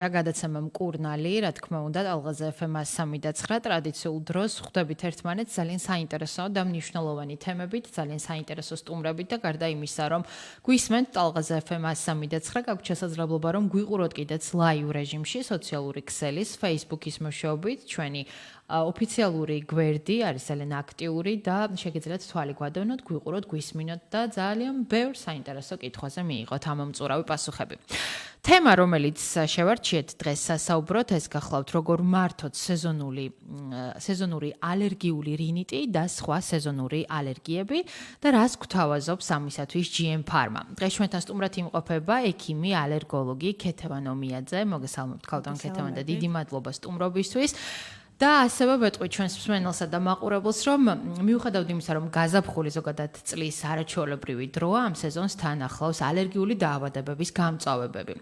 გადაცემა მკურნალი, რა თქმა უნდა, ალღაზე FM 103 ტრადიციულ დროს ხვდებით ერთმანეთს ძალიან საინტერესო და მნიშვნელოვანი თემებით, ძალიან საინტერესო სტუმრებით და გარდა იმისა, რომ გვისმენთ ალღაზე FM 103, გაგვთ შესაძლებლობა რომ გვიყუროთ კიდეც ლაივ რეჟიმში სოციალური ქსელის, Facebook-ის მეშვეობით, ჩვენი ოფიციალური გვერდი არის ძალიან აქტიური და შეგიძლიათ თვალი გვადევნოთ, გვიყუროთ, გვისმინოთ და ძალიან ბევრ საინტერესო კითხვაზე მიიღოთ ამომწურავი პასუხები. თემა, რომელიც შევარჩიეთ დღეს სასაუბროთ, ეს გახლავთ როგორ მართოთ სეზონური ალერგიული რინიტი და სხვა სეზონური ალერგიები და რას გვთავაზობს ამისათვის GM Pharma. დღეს ჩვენთან სტუმრად იმყოფება ექიმი, ალერგოლოგი ქეთევან ომიაძე. მოგესალმებით ქალბატონ ქეთევან და დიდი მადლობა სტუმრობისთვის. და ასევე ვეტყვით ჩვენს მსმენელსა და მაყურებელს, რომ მიუხედავად იმისა, რომ გაზაფხული ზოგადად წლის არაჩვეულებრივი დროა, ამ სეზონს თან ახლავს ალერგიული დაავადებების გამწვავებები.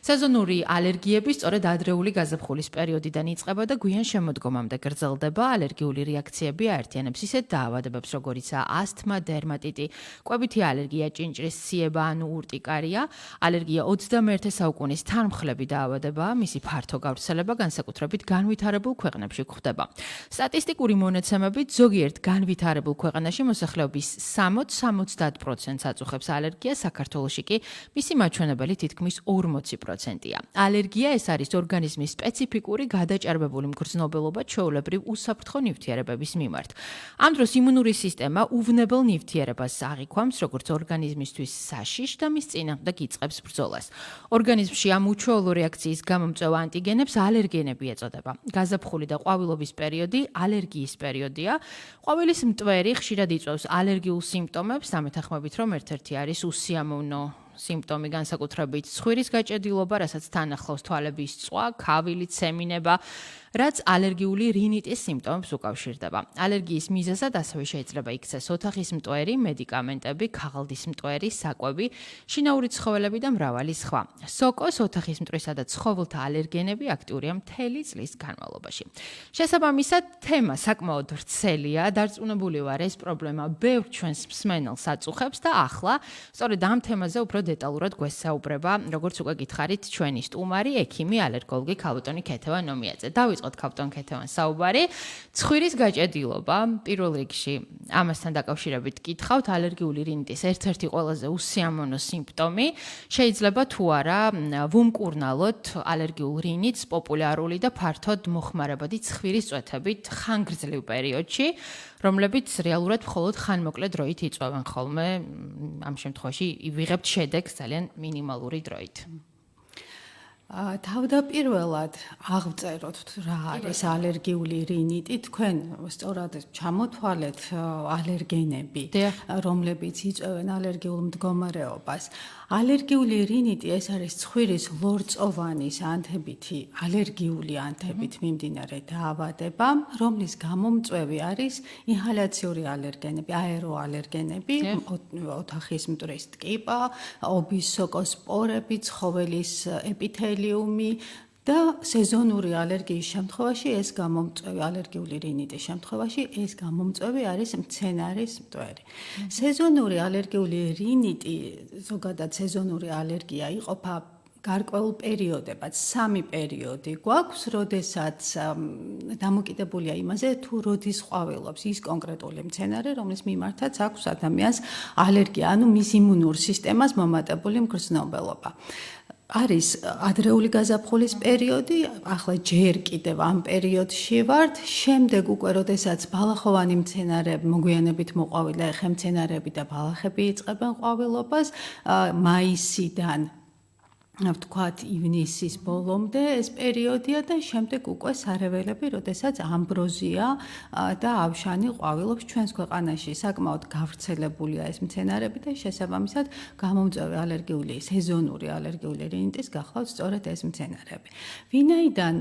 სეზონური ალერგიები სწორედ ადრეული გაზაფხულის პერიოდიდან იწყება და გვიან შემოდგომამდე გრძელდება. ალერგიული რეაქციები აერთიანებს ისეთ დაავადებებს, როგორიცაა ასთმა, დერმატიტი, კვებითი ალერგია, ჭინჭრის ციება ანუ ურტიკარია. ალერგია 21 საუკუნის თანმხლები დაავადებაა, მისი ფართო გავრცელება განსაკუთრებით განვითარებულ ქვეყნებში ხდება. სტატისტიკური მონაცემებით ზოგიერთ განვითარებულ ქვეყანაში მოსახლეობის 60-70%-ს აწუხებს ალერგია, საქართველოში კი მისი მაჩვენებელი თითქმის 40%-ია. ალერგია ეს არის ორგანიზმის სპეციფიკური გადაჭარბებული მგრძნობელობა ჩვეულებრივ უსაფრთხო ნივთიერებების მიმართ. ამ დროს იმუნური სისტემა უვნებელ ნივთიერებას აღიქვამს, როგორც ორგანიზმისთვის საშიშ და მის წინააღმდეგ იწყებს ბრძოლას. ორგანიზმში ამ უჩვეულო რეაქციის გამომწვევ ანტიგენებს ალერგენები ეწოდება. გაზაფხული და ყვავილობის პერიოდი ალერგიის პერიოდია. ყვავილის მტვერი ხშირად იწვევს ალერგიულ სიმპტომებს, ამეთანხმებით, რომ ერთ-ერთი არის უსიამოვნო სიმპტომი განსაკუთრებით ცხვირის გაჭედილობა, რასაც თან ახლავს თვალების წვა, ქავილი, ცემინება, რაც ალერგიული რინიტის სიმპტომებს უკავშირდება. ალერგიის მიზეზად ასევე შეიძლება იქცეს ოთახის მტვერი, მედიკამენტები, ქაღალდის მტვერი, საკვები, შინაური ცხოველები და მრავალი სხვა. სოკოს, ოთახის მტვრისა და ცხოველთა ალერგენები აქტიურია მთელი წლის განმავლობაში. შესაბამისად, თემა საკმაოდ ვრცელია, დარწმუნებული ვარ, ეს პრობლემა ბევრ ჩვენს მსმენელს აწუხებს და ახლა სწორედ ამ თემაზე უფრო დეტალურად გვესაუბრება, როგორც უკვე გითხარით, ჩვენი სტუმარი, ექიმი, ალერგოლოგი ქალბატონი ქეთევან ომიაძე. დავიწყოთ ქალბატონ ქეთევან საუბარი. ცხვირის გაჭედილობა, პირველ რიგში ამასთან დაკავშირებით გითხავთ, ალერგიული რინიტის ერთ-ერთი ყველაზე უსიამოვნო სიმპტომი. შეიძლება თუ არა ვუმკურნალოთ ალერგიულ რინიტს პოპულარული და ფართოდ მოხმარებადი ცხვირის წვეთებით ხანგრძლივ პერიოდში, რომლებიც რეალურად მხოლოდ ხანმოკლე დროით იწვევენ ხოლმე. ამ შემთხვევაში ვიღებთ შედეგს ძალიან მინიმალური დროით. თავდაპირველად აღწეროთ რა არის ალერგიული რინიტი, თქვენ სწორად ჩამოთვალეთ ალერგენები, რომლებიც იწვევენ ალერგიულ მდგომარეობას. ალერგიული რინიტი ეს არის ცხვირის ლორწოვანის ანთებითი, ალერგიული ანთებით მიმდინარე დაავადება, რომლის გამომწვევი არის ინჰალაციური ალერგენები, აეროალერგენები, ოთახის მტვრის ტკიპა, ობის სოკოსპორები, ცხოველის ეპითელიუმი და სეზონური ალერგიის შემთხვევაში ეს გამომწვევი ალერგიული რინიტის შემთხვევაში ეს გამომწვევი არის მცენარის მტვერი. სეზონური ალერგიული რინიტი, ზოგადად სეზონური ალერგია იყოფა გარკვეულ პერიოდებად, 3 პერიოდი გვაქვს, როდესაც დამოკიდებულია იმაზე, თუ როდის ყვავილობს ის კონკრეტული მცენარე, რომლის მიმართაც აქვს ადამიანს ალერგია, ანუ მის იმუნურ სისტემას მომატებული მგრძნობელობა. არის ადრეული გაზაფხულის პერიოდი, ახლა ჯერ კიდევ ამ პერიოდში ვართ, შემდეგ უკვე როდესაც ბალახოვანი მცენარეები, მოგვიანებით მოყვავილე ხემცენარეები და ბალახები იწყებენ ყვავილობას, მაისიდან ვთქვათ ივნისის ბოლომდე ეს პერიოდია და შემდეგ უკვე სარეველები, როდესაც ამბროზია და ავშანი ყვავილობს ჩვენს ქვეყანაში. საკმაოდ გავრცელებულია ეს მცენარეები და შესაბამისად გამომწვევი ალერგიული, სეზონური ალერგიული რინიტის გახლავთ სწორედ ეს მცენარეები. ვინაიდან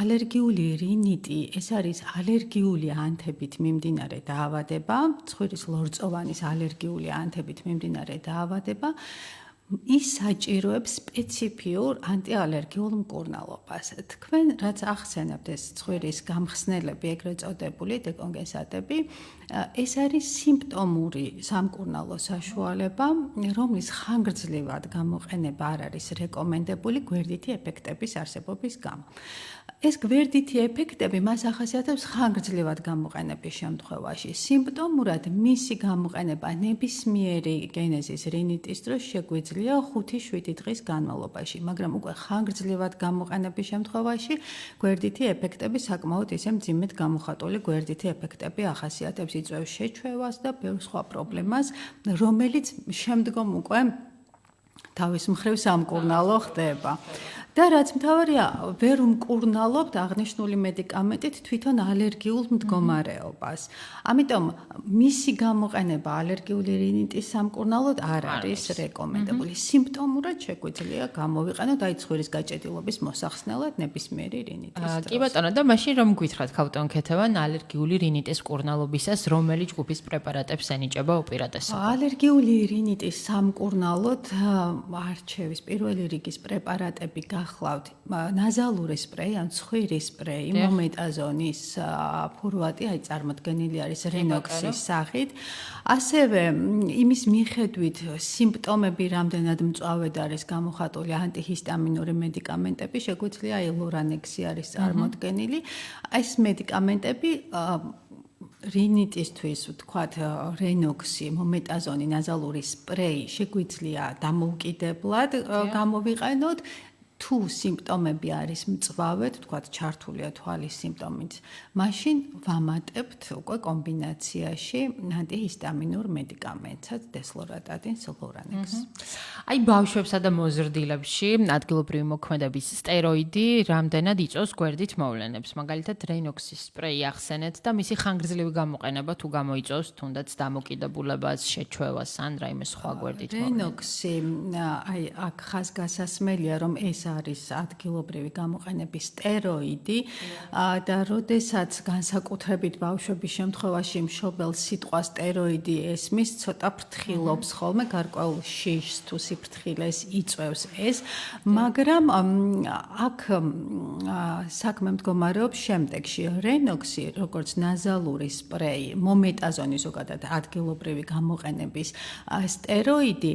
ალერგიული რინიტი ეს არის ალერგიული ანთებით მიმდინარე დაავადება, ცხვირის ლორწოვანის ალერგიული ანთებით მიმდინარე დაავადება, ის საჭიროებს სპეციფიურ ანტიალერგიულ მკურნალობას. თქვენ რაც ახსენებთ ეს ცხვირის გამხსნელები, ეგრეთ წოდებული დეკონგენსატები, ეს არის სიმპტომური სამკურნალო საშუალება, რომლის ხანგრძლივად გამოყენება არ არის რეკომენდებული გვერდითი ეფექტების არსებობის გამო. ეს გვერდითი ეფექტები მას ახასიათებს ხანგრძლივად გამოყენების შემთხვევაში. სიმპტომურად მისი გამოყენება ნებისმიერი გენეზის რინიტის დროს შეგვიძლია 5-7 დღის განმავლობაში, მაგრამ უკვე ხანგრძლივად გამოყენების შემთხვევაში გვერდითი ეფექტები საკმაოდ ისე მძიმედ გამოხატული გვერდითი ეფექტები ახასიათებს იწვევს შეჩვევას და ბევრ სხვა პრობლემას, რომელიც შემდგომ უკვე თავის მხრივ სამკურნალო ხდება. და რაც მთავარია, ვერ უმკურნალობთ აღნიშნული მედიკამენტით თვითონ ალერგიულ მდგომარეობას. ამიტომ მისი გამოყენება ალერგიული რინიტის სამკურნალოდ არ არის რეკომენდებული. სიმპტომურად შეგვიძლია გამოვიყენოთ აი ცხვირის გაჭედილობის მოსახსნელად ნებისმიერი რინიტის დროს. კი ბატონო, და მაშინ რომ გითხრათ ქავტონ ქეთევან ალერგიული რინიტის მკურნალობისას რომელი ჯგუფის პრეპარატებს ენიჭება უპირატესობა? ალერგიული რინიტის სამკურნალოდ არჩევის პირველი რიგის პრეპარატები გახლავთ ნაზალური სპრეი ან ცხვირის სპრეი, მომეტაზონის ფურვატი, აი წარმოდგენილი არის რენოქსის სახით. ასევე იმის მიხედვით სიმპტომები რამდენად მწვავედ არის გამოხატული ანტიჰისტამინური მედიკამენტები, შეგვიძლია აი ლორანექსი არის წარმოდგენილი. ეს მედიკამენტები რინიტისთვის, ვთქვათ, რენოქსი, მომეტაზონი, ნაზალური სპრეი შეგვიძლია დამოუკიდებლად გამოვიყენოთ. თუ სიმპტომები არის მწვავედ, ვთქვათ, ჩართულია თვალის სიმპტომით, მაშინ ვამატებთ უკვე კომბინაციაში ანტიჰისტამინურ მედიკამენტსაც, დესლორატადინს, ლორანექსს. აი ბავშვებსა და მოზრდილებში ადგილობრივი მოქმედების სტეროიდი რამდენად იწვევს გვერდით მოვლენებს. მაგალითად, რენოქსის სპრეი ახსენეთ და მისი ხანგრძლივი გამოყენება თუ გამოიწვევს თუნდაც დამოკიდებულებას, შეჩვევას ან რაიმე სხვა გვერდით მოვლენებს. რენოქსი, აი აქ ხაზგასასმელია, რომ ეს არის ადგილობრივი გამოყენების სტეროიდი და როდესაც განსაკუთრებით ბავშვების შემთხვევაში მშობელ სიტყვა სტეროიდი ესმის, ცოტა ფრთხილობს ხოლმე გარკვეულ შიშს თუ სიფრთხილეს იწვევს ეს, მაგრამ აქ საქმე მდგომარეობს შემდეგში. რენოქსი, როგორც ნაზალური სპრეი, მომეტაზონი ზოგადად ადგილობრივი გამოყენების სტეროიდი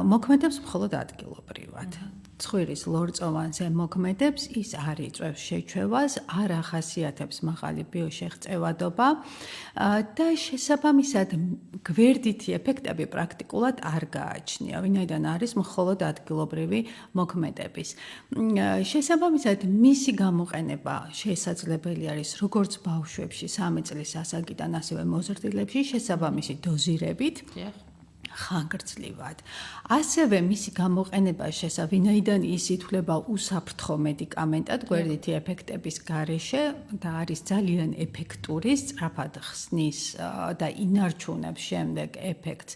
მოქმედებს მხოლოდ ადგილობრივად. ცხვირის ლორწოვანზე მოქმედებს, ის არ იწვევს შეჩვევას, არ ახასიათებს მაღალი ბიოშეღწევადობა და შესაბამისად გვერდითი ეფექტები პრაქტიკულად არ გააჩნია, ვინაიდან არის მხოლოდ ადგილობრივი მოქმედების. შესაბამისად მისი გამოყენება შესაძლებელი არის როგორც ბავშვებში 3 წლის ასაკიდან, ასევე მოზრდილებში შესაბამისი დოზირებით. ხანგრძლივად. ასევე მისი გამოყენება ვინაიდან ის ითვლება უსაფრთხო მედიკამენტად გვერდითი ეფექტების გარეშე და არის ძალიან ეფექტური, სწრაფად ხსნის და ინარჩუნებს შემდეგ ეფექტს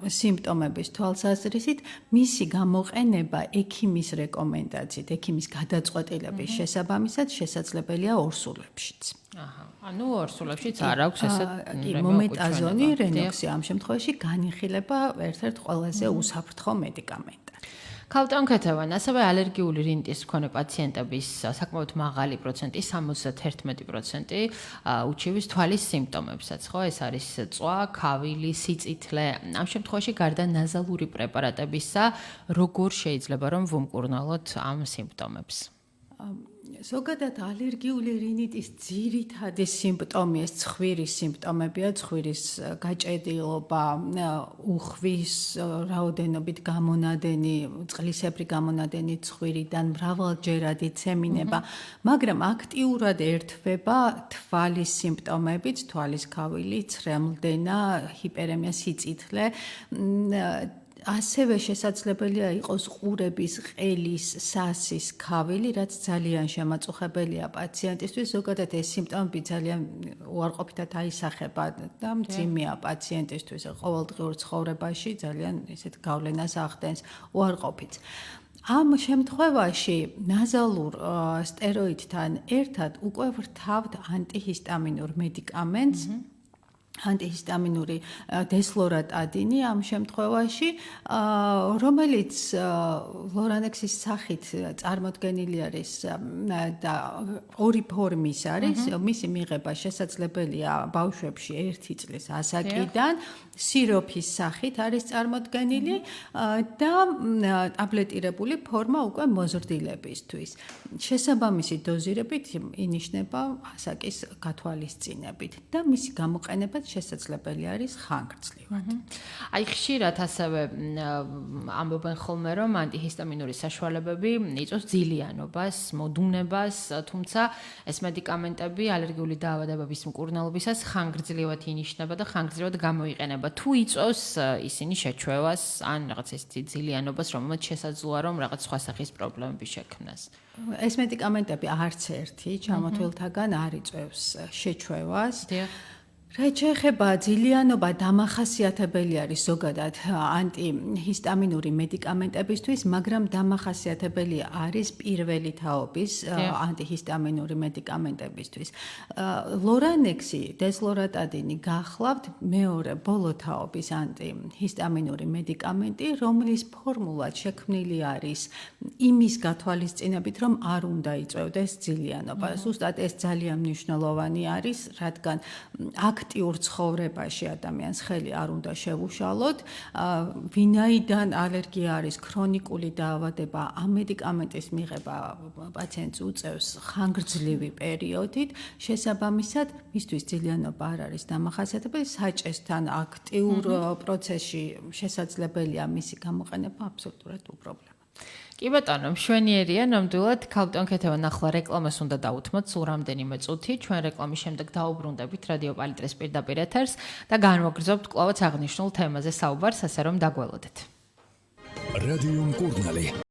სიმპტომების თვალსაზრისით, მისი გამოყენება ექიმის რეკომენდაციით, ექიმის გადაწყვეტილების შესაბამისად შესაძლებელია ორსულებშიც. ანუ ორსულებშიც არ აქვს ესე მომეტაზონი, რენოქსი ამ შემთხვევაში განიხილება ერთ-ერთ ყველაზე უსაფრთხო მედიკამენტად. ქავტონ ქეთევან, ასევე ალერგიული რინიტის მქონე პაციენტების საკმაოდ მაღალი პროცენტი, 71% უჩივის თვალის სიმპტომებსაც, ხო? ეს არის წვა, ქავილი, სიწითლე. ამ შემთხვევაში გარდა ნაზალური პრეპარატებისა, როგორ შეიძლება რომ ვუმკურნალოთ ამ სიმპტომებს? ზოგადად ალერგიული რინიტის ძირითადი სიმპტომი ეს ცხვირის სიმპტომებია, ცხვირის გაჭედილობა, უხვის რაოდენობით გამონადენი, წყლისებრი გამონადენი ცხვირიდან მრავალჯერადი ცემინება, მაგრამ აქტიურად ერთვება თვალის სიმპტომებით, თვალის ქავილი, ცრემლდენა, ჰიპერემია, სიწითლე. ასევე შესაძლებელია იყოს ყურების, ყელის, სასის ქავილი, რაც ძალიან შემაწუხებელია პაციენტისთვის. ზოგადად ეს სიმპტომები ძალიან უარყოფითად აისახება და მძიმეა პაციენტისთვის ყოველდღიურ ცხოვრებაში, ძალიან ისეთ გავლენას ახდენს უარყოფით. ამ შემთხვევაში ნაზალურ სტეროიდთან ერთად უკვე ვრთავთ ანტიჰისტამინურ მედიკამენტს, ანტიჰისტამინური დესლორატადინი ამ შემთხვევაში, რომელიც ლორანექსის სახით წარმოდგენილი არის და ორი ფორმის არის, მისი მიღება შესაძლებელია ბავშვებში 1 წლის ასაკიდან, სიროფის სახით არის წარმოდგენილი და ტაბლეტირებული ფორმა უკვე მოზრდილებისთვის. შესაბამისი დოზირებით ინიშნება ასაკის გათვალისწინებით და მისი გამოყენება შესაძლებელი არის ხანგრძლივად. აი ხშირად ასევე ამბობენ ხოლმე რომ ანტიჰისტამინური საშუალებები იწვევს ძილიანობას, მოდუნებას, თუმცა ეს მედიკამენტები ალერგიული დაავადებების მკურნალობისას ხანგრძლივად ინიშნება და ხანგრძლივად გამოიყენება. თუ იწვევს ისინი შეჩვევას ან რაღაც ესეთი ძილიანობას, რომელმაც შესაძლოა რომ რაღაც სხვა სახის პრობლემები შექმნას. ეს მედიკამენტები არც ერთი ჩამოთვლილთაგან არ იწვევს შეჩვევას. რაც შეეხება ძილიანობა, დამახასიათებელი არის ზოგადად ანტიჰისტამინური მედიკამენტებისთვის, მაგრამ დამახასიათებელი არის პირველი თაობის ანტიჰისტამინური მედიკამენტებისთვის. ლორანექსი, დესლორატადინი გახლავთ მეორე ბოლო თაობის ანტიჰისტამინური მედიკამენტი, რომლის ფორმულად შექმნილი არის იმის გათვალისწინებით, რომ არ უნდა იწვევდეს ძილიანობა. ზუსტად ეს ძალიან მნიშვნელოვანი არის, რადგან აქტიურ ცხოვრებაში ადამიანს ხელი არ უნდა შევუშალოთ, ვინაიდან ალერგია არის ქრონიკული დაავადება, ამ მედიკამენტის მიღება პაციენტს უწევს ხანგრძლივი პერიოდით, შესაბამისად, მისთვის ძილიანობა არ არის დამახასიათებელი, საჭესთან აქტიურ პროცესში შესაძლებელია მისი გამოყენება აბსოლუტურად უპრობლემო. კი ბატონო, მშვენიერია, ნამდვილად ქალბატონ ქეთევან ახლა რეკლამას უნდა დავუთმოთ სულ რამდენიმე წუთი. ჩვენ რეკლამის შემდეგ დაუბრუნდებით რადიო პალიტრეს პირდაპირ ეთერს და განვაგრძობთ კვლავაც აღნიშნულ თემაზე საუბარს, ასე რომ დაგველოდეთ. რადიო მკურნალი